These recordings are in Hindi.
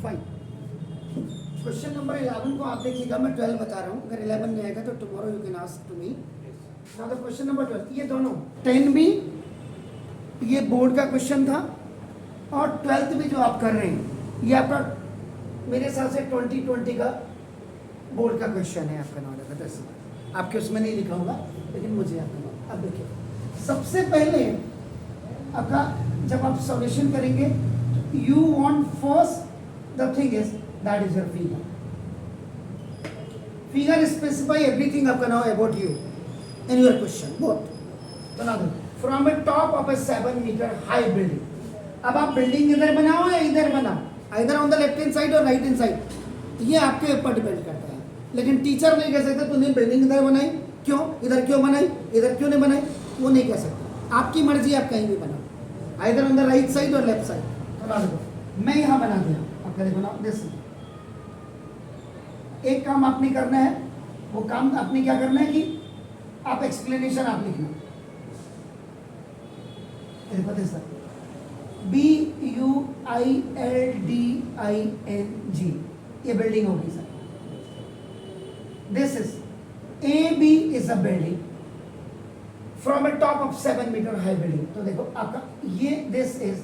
फाइन। क्वेश्चन नंबर 11 को आप देखिएगा, मैं 12 बता रहा हूँ, अगर 11 में आएगा तो tomorrow you can ask to me. Now the question number 12, ये दोनों 10 भी ये बोर्ड का क्वेश्चन था और 12th भी जो आप कर रहे हैं ये आपका मेरे हिसाब से 2020 का बोर्ड का क्वेश्चन है आपका नॉलेज का 10। आपके उसमें नहीं लिखा होगा लेकिन मुझे आपका। अब देखिए, सबसे पहले आपका जब आप सॉल्यूशन करेंगे you want first the thing is that is your figure. Figure specify everything आपका now about you in your question both. तो ना from a top of a 7 metre high building. अब आप बिल्डिंग इधर बनाओ या इधर बनाओ, इधर on the left hand side और राइट हैंड साइड, ये आपके ऊपर डिपेंड करता है। लेकिन टीचर नहीं कह सकते तूने बिल्डिंग इधर बनाई क्यों, इधर क्यों बनाई, इधर क्यों नहीं बनाई, वो नहीं कह सकते। आपकी मर्जी, आप कहीं भी बनाओ, इधर ऑन द राइट साइड और लेफ्ट साइड। बना दो, मैं यहाँ बना दिया, आप कह बनाओ दिस। एक काम आपने करना है, वो काम आपने क्या करना है कि आप एक्सप्लेनेशन आप लिखना। BUILDING, ये बिल्डिंग होगी sir. This is AB is a building from a top of 7 metre high building. तो देखो आपका ये this is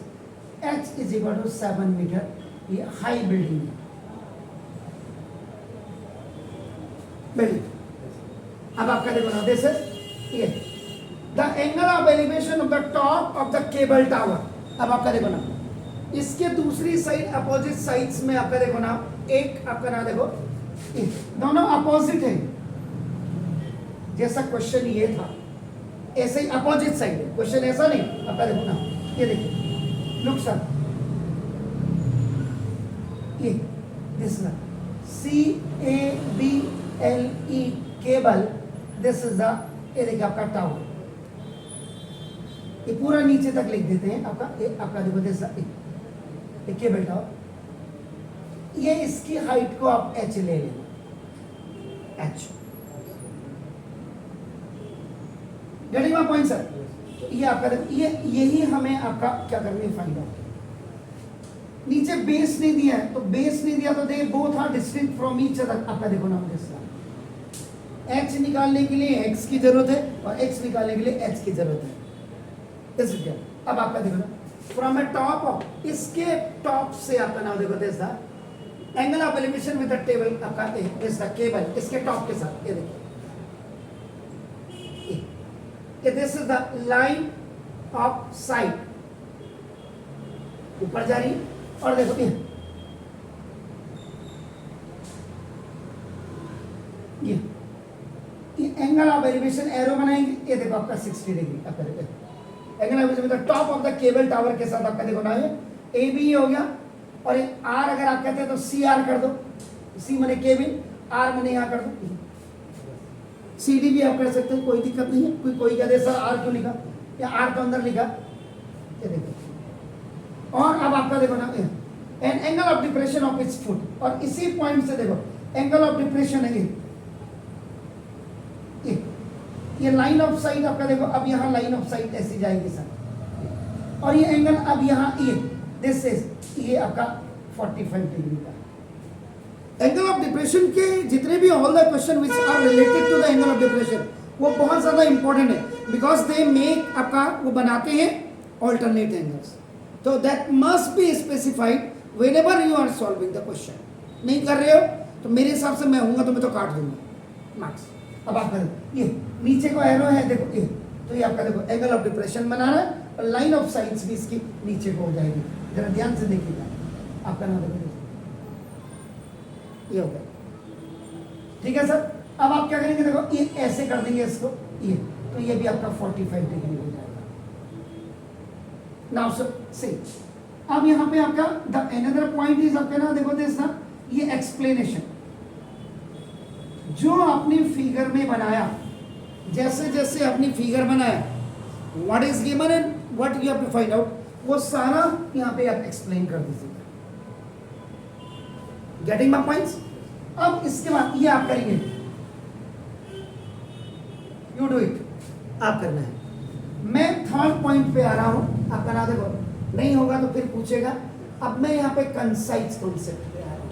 H is equal to 7 metre, ये हाई बिल्डिंग है बिल्डिंग। अब आपका देखो ना दिस इज ये the angle of elevation of the top of the cable tower. अब आपका देखो ना इसके दूसरी साइड अपोजिट साइड्स में आपका देखो ना एक आपका ना देखो दोनों अपोजिट है, जैसा क्वेश्चन ये था ऐसे ही अपोजिट साइड है, क्वेश्चन ऐसा नहीं। आपका देखो ना ये देखिए लुक सर, ये दिस ना CABLE cable, this is the ये देखिए आपका टावर। ये पूरा नीचे तक लिख देते हैं आपका, ये आपका देखो दिस ये केबल टावर। ये इसकी हाइट को आप H ले लेना, H। Getting my point sir? ये आपका देखो ये यही हमें आपका क्या करना है, फाइंड आउट। नीचे बेस नहीं दिया है, तो बेस नहीं दिया तो they both are distinct from each other. आपका देखो ना H निकालने के लिए X की जरूरत है और X निकालने के लिए H की जरूरत है। इसलिए अब आपका देखो ना फ्रॉम ए टॉप ऑफ, इसके टॉप से आपका नाम देखो this the angle of elevation with the table आपका दिस द केबल, इसके टॉप के साथ ये देखिए ये this is the line of site, ऊपर जा रही और देखो ये एंगल ऑफ एलिवेशन एरो बनाएंगे, ये देखो आपका 60 डिग्री आपका angle of elevation with the top of the cable tower के साथ आपका देखो ना ये AB हो गया। और ये R अगर आप कहते हैं तो CR कर दो, C माने केबिन, R माने यहाँ कर दो, CD भी आप कर सकते हैं, कोई दिक्कत नहीं है। कोई कहते सर R क्यों लिखा या R तो अंदर लिखा, ये देखो। और अब आपका देखो ना an angle of depression of its foot, और इसी पॉइंट से देखो एंगल ऑफ डिप्रेशन है ये लाइन ऑफ साइट आपका देखो। अब यहाँ लाइन ऑफ साइट ऐसी जाएगी सर, और ये एंगल अब यहाँ ये दिस इज ये आपका 45 डिग्री का एंगल ऑफ डिप्रेशन के जितने भी all the question which are related to the angle of depression वो बहुत ज्यादा इंपॉर्टेंट है, बिकॉज दे मेक आपका वो बनाते हैं ऑल्टरनेट एंगल्स। तो that must be specified whenever you are solving the question. नहीं कर रहे हो तो मेरे हिसाब से मैं हूँगा तो मैं तो काट दूंगा मार्क्स। अब आप करें ये नीचे को एरो है देखो ये, तो ये आपका देखो एंगल ऑफ डिप्रेशन बना रहा है और लाइन ऑफ साइड्स भी इसकी नीचे को हो जाएगी। जरा ध्यान से देखिएगा, आपका नाम देखो ये हो गया, ठीक है सर। अब आप क्या करेंगे देखो ये ऐसे कर देंगे इसको ये, तो ये भी आपका 45 डिग्री हो जाएगा। नाउ सर से अब यहाँ पे आपका द अनदर पॉइंट इज आपका ना देखो दिस ना ये एक्सप्लेनेशन जो आपने फिगर में बनाया, जैसे जैसे अपनी फिगर बनाया what is given and what you have to find out, वो सारा यहाँ पे आप एक्सप्लेन कर दीजिएगा। Getting my points? अब इसके बाद ये आप करेंगे, यू डू इट, आप करना है। मैं थर्ड पॉइंट पे आ रहा हूं, आपका ना देखो नहीं होगा तो फिर पूछेगा अब मैं यहाँ पे कंसाइज कॉन्सेप्ट पे आ रहा हूँ।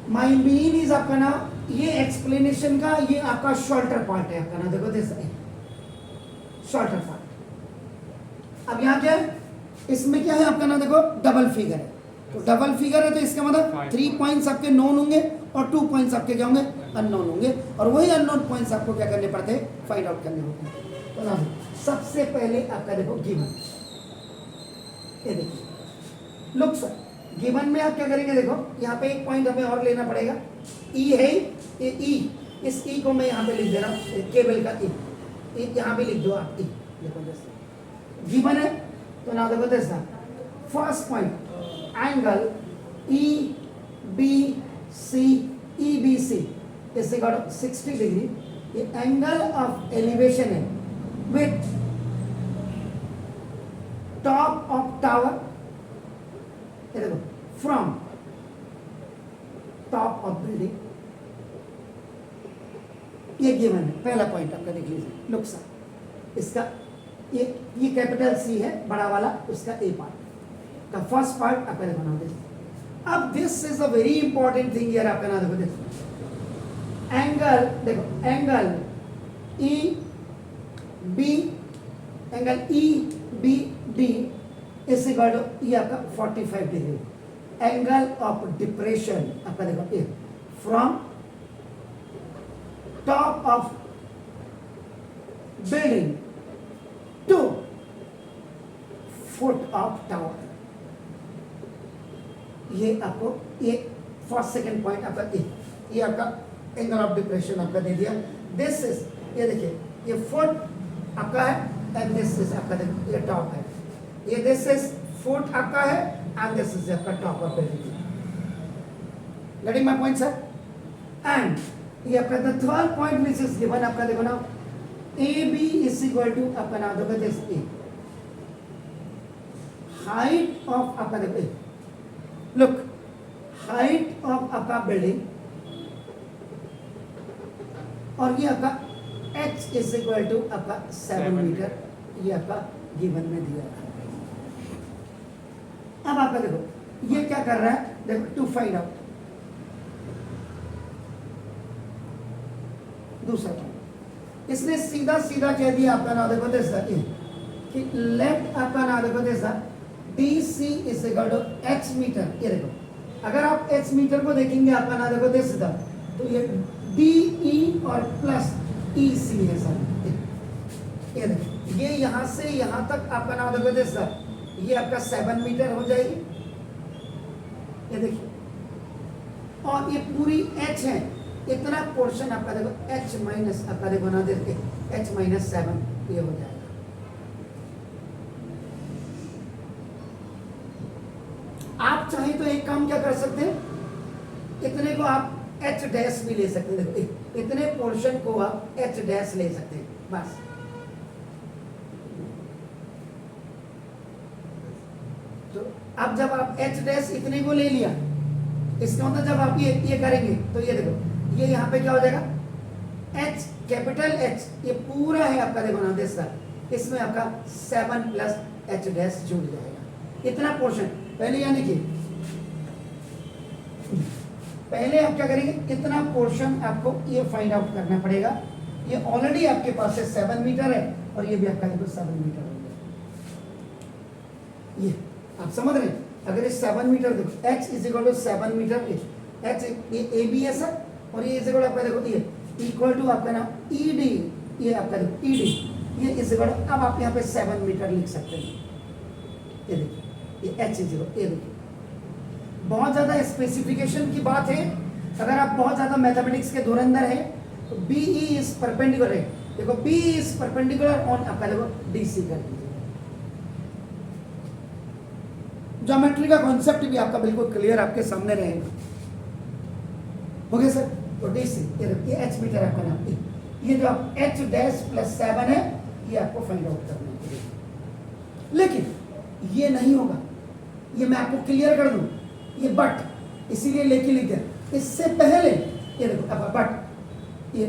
माई मीन इज आपका ना, ये एक्सप्लेनेशन का ये आपका शॉर्टर पार्ट है आपका ना, देखो दिस शॉर्टर पार्ट। अब यहाँ क्या है, इसमें क्या है आपका ना, देखो डबल फिगर है, तो डबल फिगर है तो इसका मतलब 3 पॉइंट्स आपके नोन होंगे और 2 पॉइंट्स आपके क्या होंगे, अननोन होंगे, और वही अननोन पॉइंट्स आपको क्या करने पड़ते हैं, फाइंड आउट करने होते हैं। तो ना सबसे पहले आपका देखो गिवन, ये देखिए लुक सर, गिवन में आप क्या करेंगे, देखो यहाँ पे एक पॉइंट हमें और लेना पड़ेगा, ई है ये ई, इस ई को मैं यहाँ पे लिख दे रहा हूँ, केबल का ई, यहाँ पे लिख दो आप ई, देखो जैसे गिवन है तो ना देखो जैसा first point angle E B C, E B C इससे 60 डिग्री, ये एंगल ऑफ एलिवेशन है विथ टॉप ऑफ टावर, ये देखो फ्रॉम टॉप ऑफ बिल्डिंग, ये गिवन है, पहला पॉइंट आपका देख लीजिए, लुक सा इसका ये कैपिटल सी है बड़ा वाला, उसका ए पार्ट का फर्स्ट पार्ट आपका देखो ना, अब this is a very important thing यार आपका ना, देखो एंगल, देखो angle E B, angle E B D इससे ये आपका 45 डिग्री, एंगल ऑफ डिप्रेशन आपका देखो ये from top of building to foot of tower, ये आपको ये फर्स्ट सेकंड पॉइंट आपका ये आपका एंगल ऑफ डिप्रेशन आपका दे दिया। दिस इज, ये देखिए ये फुट आपका है एंड दिस इज आपका देखिए ये टॉप है, ये दिस इज फुट आपका है एंड दिस इज आपका top of building. Getting my point sir? And ये आपका the third point which is given आपका देखो ना, A B is equal to आपका नाम देखो दिस ए, हाइट ऑफ आपका देखो लुक, हाइट ऑफ आपका बिल्डिंग और ये आपका h इज इक्वल टू आपका 7 मीटर, ये आपका गिवन में दिया है। अब आपका देखो ये क्या कर रहा है, देखो टू फाइंड आउट, दूसरा पॉइंट इसने सीधा सीधा कह दिया आपका ना देखो जैसा कि लेट आपका ना देखो जैसा D C is equal to h metre, ये देखो अगर आप h मीटर को देखेंगे आपका ना देखो जैसा, तो ये डी ई और प्लस ई सी है सर, ये देखो ये यहाँ से यहाँ तक आपका नाम देखो जैसा, ये आपका 7 मीटर हो जाएगी, ये देखिए, और ये पूरी h है, इतना पोर्शन आपका देखो h माइनस आपका देखो ना देखिए h माइनस 7 ये हो जाएगा। आप चाहे तो एक काम क्या कर सकते हैं, इतने को आप h डैश भी ले सकते हैं, देखो इतने पोर्शन को आप h डैश ले सकते हैं बस। तो अब जब आप h डैश इतने को ले लिया, इसका मतलब जब आप ये करेंगे तो ये देखो ये यहाँ पे क्या हो जाएगा, h कैपिटल H ये पूरा है आपका देखो ना दिस, इसमें आपका 7 प्लस h डैश जुड़ जाएगा, इतना पोर्शन। पहले यानी कि पहले आप क्या करेंगे, इतना पोर्शन आपको ये फाइंड आउट करना पड़ेगा, ये ऑलरेडी आपके पास है 7 मीटर है और ये भी आपका देखो 7 मीटर हो गया, ये आप समझ रहे हैं। अगर ये 7 मीटर देखो h is equal to 7 metre, h ये ए बी है सर, और ये इज इक्वल आपका देखो ये इक्वल टू आपका ना ई डी, ये आपका देखो ई डी, ये इज इक्वल, अब आप यहाँ पे 7 मीटर लिख सकते हैं, ये देखिए ये h इज इक्वल, ये देखिए बहुत ज़्यादा स्पेसिफिकेशन की बात है, अगर आप बहुत ज़्यादा मैथमेटिक्स के धुरंधर हैं तो बी ई इज परपेंडिकुलर है, देखो बी इज परपेंडिकुलर ऑन आपका देखो डी सी कर दीजिए। ज्योमेट्री का कॉन्सेप्ट भी आपका बिल्कुल क्लियर आपके सामने रहेगा, हो गया सर। तो डी सी ये एच मीटर आपका नाम, ये जो आप एच डैश प्लस 7 है ये आपको फाइंड आउट करना है, लेकिन ये नहीं होगा, ये मैं आपको क्लियर कर दूं, ये बट इसीलिए लेके लिख दिया, इससे पहले ये देखो अब बट ये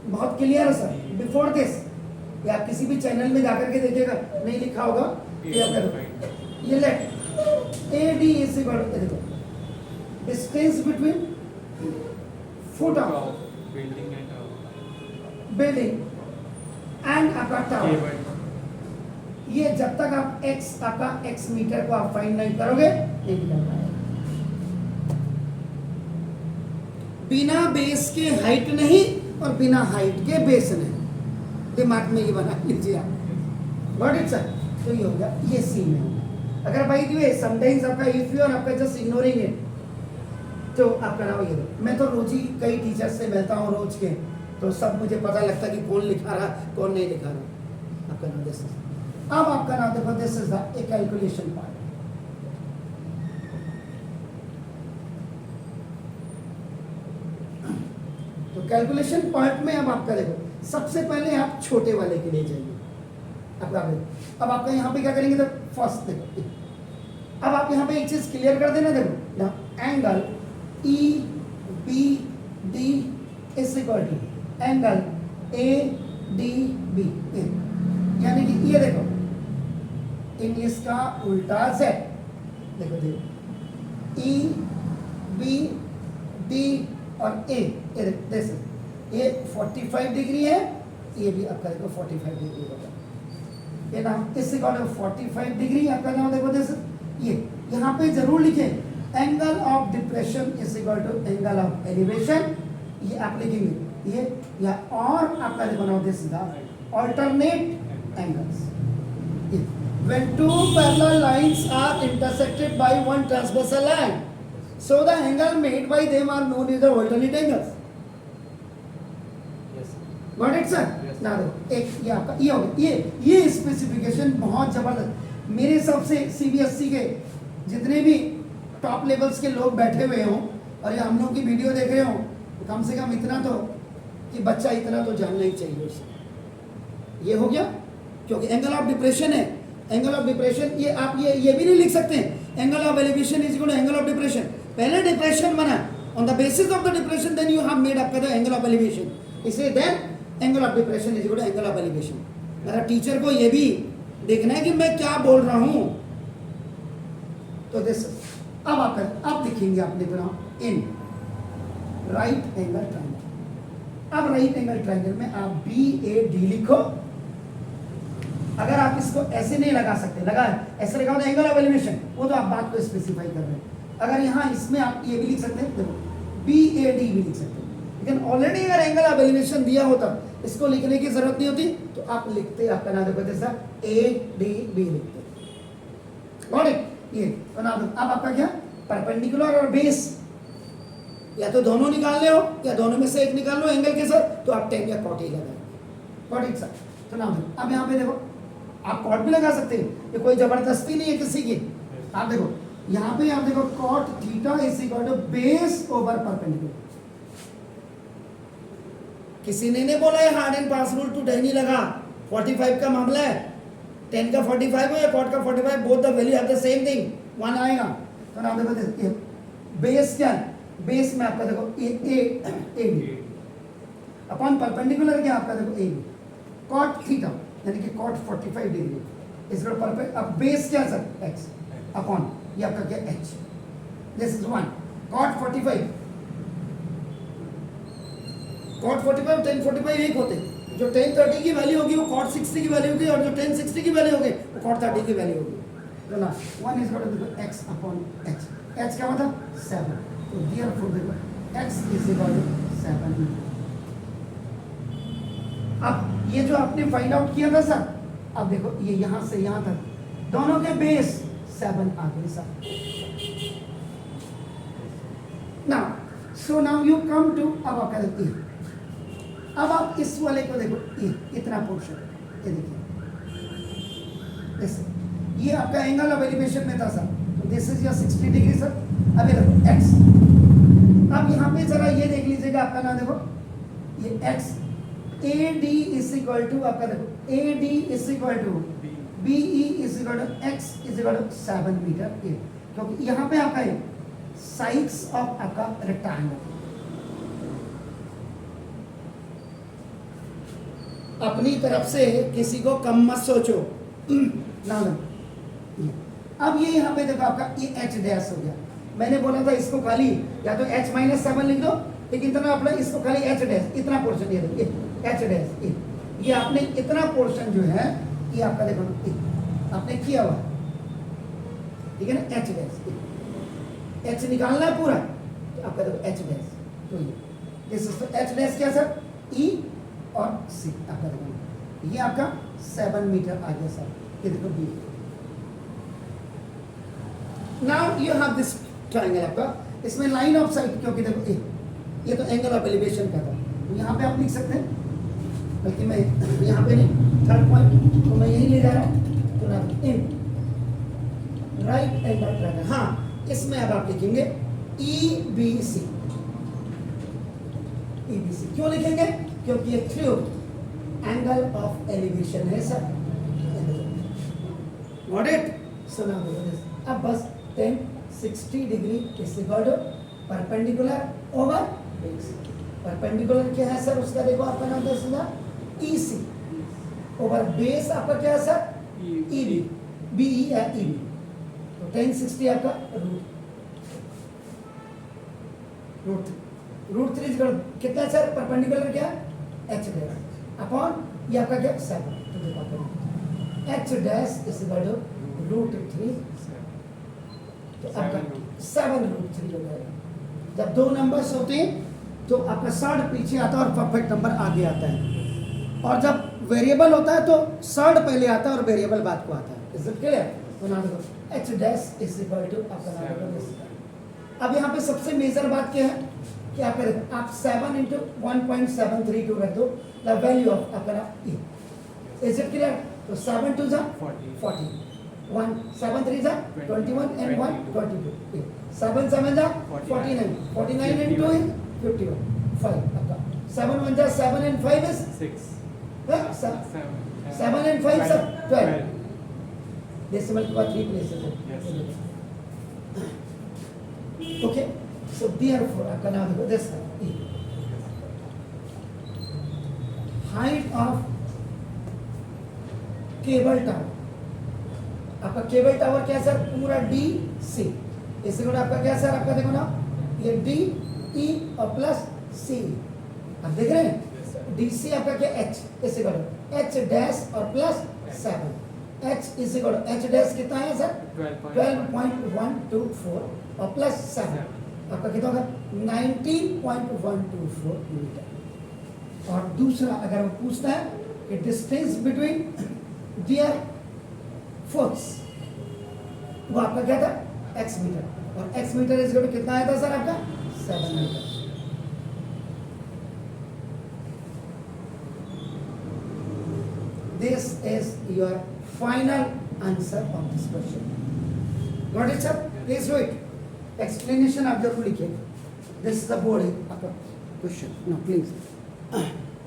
बहुत क्लियर है सर, बिफोर दिस, ये आप किसी भी चैनल में जाकर के देखिएगा नहीं लिखा होगा, ये आप ये let AD is equal to, देखो distance between foot of building and आपका टावर, ये जब तक आप x आपका x मीटर को आप फाइंड नहीं करोगे नहीं निकल पाएगा। बिना बेस के हाइट नहीं और बिना हाइट के बेस नहीं, दिमाग में ये बना लीजिए आप। व्हाट इट सर, तो ये हो गया, ये सी में होगा। अगर भाई दिए समटाइम्स आपका इफ यू और आपका जस्ट इग्नोरिंग इट, तो आपका नाम ये दो। मैं तो रोज ही कई टीचर्स से मिलता हूँ रोज के, तो सब मुझे पता लगता कि कौन लिखा रहा कौन नहीं लिखा रहा। आपका नाम दिस, अब आपका नाम देखो, this is the calculation part. तो कैलकुलेशन पार्ट में अब आपका देखो, सबसे पहले आप छोटे वाले के लिए जाइए। अब आपका यहाँ पे क्या करेंगे, तो फर्स्ट देखो, अब आप यहाँ पे एक चीज क्लियर कर देना, देखो यहाँ angle EBD is equal to angle ADB, यानी कि ये देखो इंग्लिश का उल्टा Z, देखो EBD और A, ये 45 डिग्री है, ये भी आपका देखो 45 डिग्री होगा, ये नाम इस इक्वल टू 45 डिग्री। आपका नाम देखो जैसे ये यहाँ पे जरूर लिखे angle of depression is equal to angle of elevation, ये आप लिखेंगे ये या, और आपका देखो now this is the alternate angles when two parallel lines are intersected by one transversal line, so the angle made by them are known as the alternate angles. Yes. Got it sir? Yes. ना देखो एक ये आपका ये हो गया, ये स्पेसिफिकेशन बहुत जबरदस्त। मेरे हिसाब से CBSE के जितने भी टॉप लेवल्स के लोग बैठे हुए हों और ये हम लोग की वीडियो देख रहे हो, कम से कम इतना तो कि बच्चा इतना तो जानना ही चाहिए उसे। ये हो गया, क्योंकि एंगल ऑफ डिप्रेशन है, एंगल ऑफ डिप्रेशन ये आप ये भी नहीं लिख सकते हैं angle of elevation is equal to angle of depression. पहले डिप्रेशन बना, on the basis of the depression then you have made up the angle of elevation, इसलिए then angle of depression is equal to angle of elevation. मेरा टीचर को ये भी देखना है कि मैं क्या बोल रहा हूं। तो दिस अब लिखेंगे आप लिख रहा इन राइट एंगल ट्रायंगल। अब राइट एंगल ट्रायंगल में आप BAD लिखो। अगर आप इसको ऐसे नहीं लगा सकते, लगा ऐसे लगा एंगल ऑफ एलिवेशन, वो तो आप बात को स्पेसिफाई कर रहे हैं। अगर यहाँ इसमें आप ये भी लिख सकते हैं, देखो BAD भी लिख सकते हैं, लेकिन ऑलरेडी अगर एंगल ऑफ एलिवेशन दिया होता इसको लिखने की जरूरत नहीं होती, तो आप लिखते आपका नाम देखो जैसा ADB लिखते। Got it? ये बना दो। अब आपका क्या परपेंडिकुलर और बेस, या तो दोनों निकालने हो या दोनों में से एक निकाल लो एंगल के साथ, तो आप 10 या 40 लगाएंगे। Got it sir? तो नाम देखो, अब यहाँ पे देखो आप कॉट भी लगा सकते हैं, ये कोई जबरदस्ती नहीं है किसी की। आप देखो यहाँ पे आप देखो cot theta is equal to base over perpendicular. किसी ने नहीं बोला है hard and fast rule to 10 ही लगा, 45 का मामला है, 10 का 45 हो या कॉट का 45, both the value have the same thing, 1 आएगा। तो नाम देखो बेस क्या है, बेस में आपका देखो ए अपॉन परपेंडिकुलर क्या आपका देखो ए कॉट थीटा, यानी कि कॉट 45 डिग्री इसका परपेंड। अब बेस क्या सर x अपॉन ये आपका क्या h, दिस इज 1 कॉट 45 10 45 एक होते, जो 10 30 की वैल्यू होगी वो कॉट 60 की वैल्यू होगी, और जो 10 60 की वैल्यू होगी वो कॉट 30 की वैल्यू होगी। तो ना 1 is equal to x upon h, h क्या मतलब 7, तो देयरफॉर देखो x इज इक्वल टू 7। अब ये जो आपने फाइंड आउट किया था सर, अब देखो ये यहां से यहां तक दोनों के बेस 7 आ गए सर। Now so now you come to, अब आप कहते हैं अब आप इस वाले को देखो, ये इतना पोर्शन ये देखिए ऐसे, ये आपका एंगल ऑफ एलिवेशन में था सर, तो this is your 60 degree sir. अब ये देखो x, अब यहाँ पे जरा ये देख लीजिएगा आपका नाम देखो ये x AD is equal to आपका देखो AD is equal to BE is equal to x is equal to 7 metre, क्योंकि यहाँ पे आपका है साइड्स ऑफ आपका रेक्टेंगल। अपनी तरफ से किसी को कम मत सोचो। ना अब ये यहाँ पे देखो आपका ये एच डैश हो गया। मैंने बोला था इसको खाली या तो एच माइनस 7 लिख दो, लेकिन इतना अपना इसको खाली एच डैश, इतना पोर्शन ये देखो एच डैश, ये आपने इतना पोर्शन जो है ये आपका देखो आपने किया हुआ, ठीक है ना, एच डैश, एच निकालना है पूरा तो आपका देखो एच डैश, तो ये एच डैश क्या सर, ई और सी आपका देखो, ये आपका 7 मीटर आ गया सर, ये देखो B. Now you have this triangle आपका, इसमें लाइन ऑफ साइट, क्योंकि देखो ये तो एंगल ऑफ एलिवेशन का था, तो यहाँ पे आप लिख सकते हैं, बल्कि मैं यहाँ पे नहीं, थर्ड पॉइंट तो मैं यही ले जा रहा हूँ, तो ना इन राइट एंगल ट्रायंगल, हाँ इसमें अब आप लिखेंगे ई बी सी, ई बी सी क्यों लिखेंगे, क्योंकि ये थ्रू एंगल ऑफ एलिवेशन है sir, got it. So now अब बस 10 60 degree is equal to perpendicular over base, perpendicular क्या है सर उसका, देखो आपका नाम दस होगा ई सी, ओवर बेस आपका क्या है sir, E B, B E है ई बी, तो 10 60 आपका रूट 3 कितना है सर, परपेंडिकुलर क्या एच डैश अपॉन ये आपका क्या 7, तो देखो आपका H dash is equal to root 3, तो आपका 7 रूट 3 हो जाएगा। जब दो नंबर्स होते हैं तो आपका सर्ड पीछे आता है और परफेक्ट नंबर आगे आता है, और जब वेरिएबल होता है तो सर्ड पहले आता है और वेरिएबल बाद को आता है। Is it clear? तो नाम देखो H dash is equal to आपका नाम देखो। अब यहाँ पे सबसे मेजर बात क्या है कि आप 7 इंटू 1.732 रख दो द वैल्यू ऑफ आपका नाम ई। Is it clear? तो 7 2 जा 40, 1 7 3 जा 21 and 1 22, 7 7 जा 49, 49 and 2 is 51, 5 आपका 7 1 जा 7 and 5 is 6, 7 and 5 sir 12, decimal के बाद 3 places है। Okay, so therefore आपका नाम देखो this E, height of cable tower, आपका केबल टावर क्या है सर, पूरा डी सी, इससे को आपका क्या है सर, आपका देखो ना ये डी ई और प्लस सी, आप देख रहे हैं डी सी आपका क्या एच, इससे करो एच डैश और प्लस 7, एच इससे करो एच डैश कितना है सर 12.124 और प्लस 7 आपका कितना होगा 19.124 मीटर। और दूसरा अगर वो पूछता है कि डिस्टेंस बिटवीन दियर फुट्स, वो आपका क्या था x मीटर, और x metre is equal to कितना आया था सर आपका 7 metre. This is your final answer of this question. Got it sir? Please do it. Explanation आप जरूर लिखिए। This is the board आपका question. No please.